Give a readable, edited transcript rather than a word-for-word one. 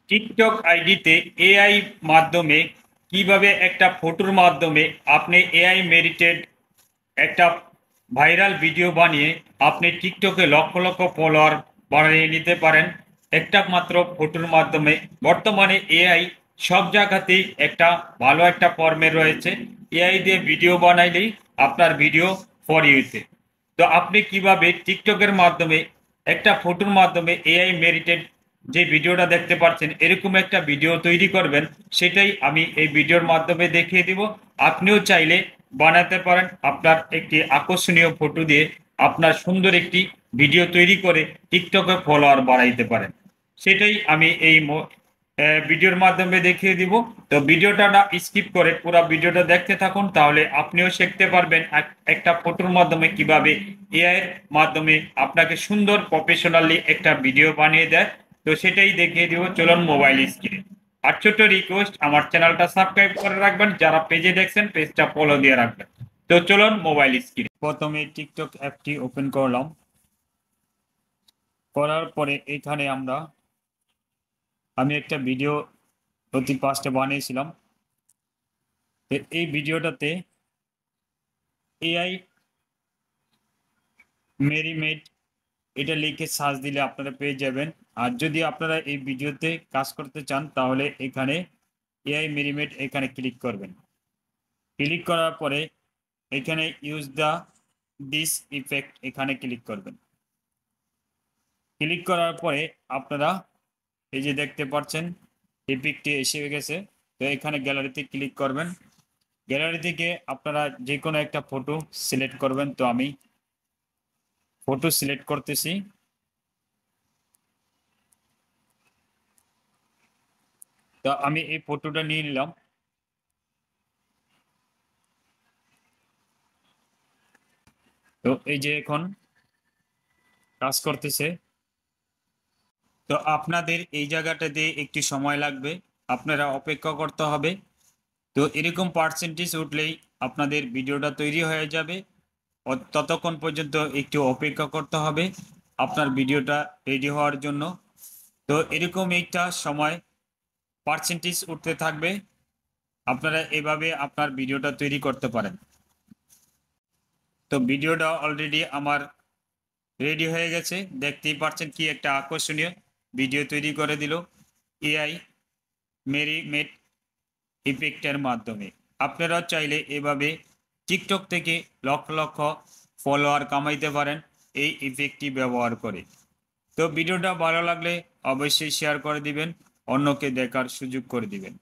TikTok আইডিতে AI মাধ্যমে কিভাবে একটা ফটোর মাধ্যমে আপনি এআই মেরিটেড একটা ভাইরাল ভিডিও বানিয়ে আপনি টিকটকে লক্ষ লক্ষ ফলোয়ার বানিয়ে নিতে পারেন একটা মাত্র ফটোর মাধ্যমে। বর্তমানে এআই সব জায়গাতেই একটা ভালো একটা ফর্মে রয়েছে। এআই দিয়ে ভিডিও বানাইলেই আপনার ভিডিও ফর ইউতে। তো আপনি কিভাবে টিকটকের মাধ্যমে একটা ফটোর মাধ্যমে এআই মেরিটেড যে ভিডিওটা দেখতে পাচ্ছেন এরকম একটা ভিডিও তৈরি করবেন, সেটাই আমি এই ভিডিওর মাধ্যমে দেখিয়ে দিব। আপনিও চাইলে বানাতে পারেন আপনার একটি আকর্ষণীয় ফটো দিয়ে আপনার সুন্দর একটি ভিডিও তৈরি করে টিকটকে ফলোয়ার বাড়াইতে পারেন। সেটাই আমি এই ভিডিওর মাধ্যমে দেখিয়ে দিব। তো ভিডিওটা না স্কিপ করে পুরো ভিডিওটা দেখতে থাকুন, তাহলে আপনিও শিখতে পারবেন একটা ফটোর মাধ্যমে কিভাবে এআই এর মাধ্যমে আপনাকে সুন্দর প্রফেশনালি একটা ভিডিও বানিয়ে দেয়। তো সেটাই দেখিয়ে দিব, চলুন মোবাইল স্ক্রিনে। আর ছোট্ট রিকোয়েস্ট, আমার চ্যানেলটা সাবস্ক্রাইব করে রাখবেন, যারা পেজে দেখছেন পেজটা ফলো দিয়ে রাখবেন। তো চলুন মোবাইল স্ক্রিনে। প্রথমে টিকটক অ্যাপটি ওপেন করলাম। করার পরে এখানে আমি একটা ভিডিও অতি ফার্স্টে বানিয়েছিলাম। এই ভিডিওটাতে এআই মেরিমেড এটা লিখে সার্চ দিলে আপনারা পেয়ে যাবেন। আর যদি আপনারা এই ভিডিওতে কাজ করতে চান তাহলে এখানে এআই মেরিমেড এখানে ক্লিক করবেন। ক্লিক করার পরে এখানে ইউজ দ্য দিস ইফেক্ট এখানে ক্লিক করবেন। ক্লিক করার পরে আপনারা এই যে দেখতে পাচ্ছেন ইফেক্টটি এসে গেছে। তো এখানে গ্যালারিতে ক্লিক করবেন। গ্যালারি থেকে আপনারা যে কোনো একটা ফটো সিলেক্ট করবেন। তো আমি ফটো সিলেক্ট করতেছি। তো আমি এই ফটোটা নিয়ে নিলাম। তো এই যে এখন কাজ করতেছে। তো আপনাদের এই জায়গাটাতে একটু সময় লাগবে, আপনারা অপেক্ষা করতে হবে। তো এরকম পার্সেন্টেজ উঠলেই আপনাদের ভিডিওটা তৈরি হয়ে যাবে। ততক্ষণ পর্যন্ত একটু অপেক্ষা করতে হবে আপনার ভিডিওটা রেডি হওয়ার জন্য। তো এরকম একটা সময় পার্সেন্টেজ উঠতে থাকবে, আপনারা এভাবে আপনার ভিডিওটা তৈরি করতে পারেন। তো ভিডিওটা অলরেডি আমার রেডি হয়ে গেছে, দেখতেই পাচ্ছেন কি একটা আকর্ষণীয় ভিডিও তৈরি করে দিল এআই মেরিমেড ইফেক্টের মাধ্যমে। আপনারা চাইলে এভাবে টিকটক থেকে লক্ষ লক্ষ ফলোয়ার কামাইতে পারেন এই ইফেক্টটি ব্যবহার করে। তো ভিডিওটা ভালো লাগলে অবশ্যই শেয়ার করে দিবেন, অন্যকে দেখার সুযোগ করে দিবেন।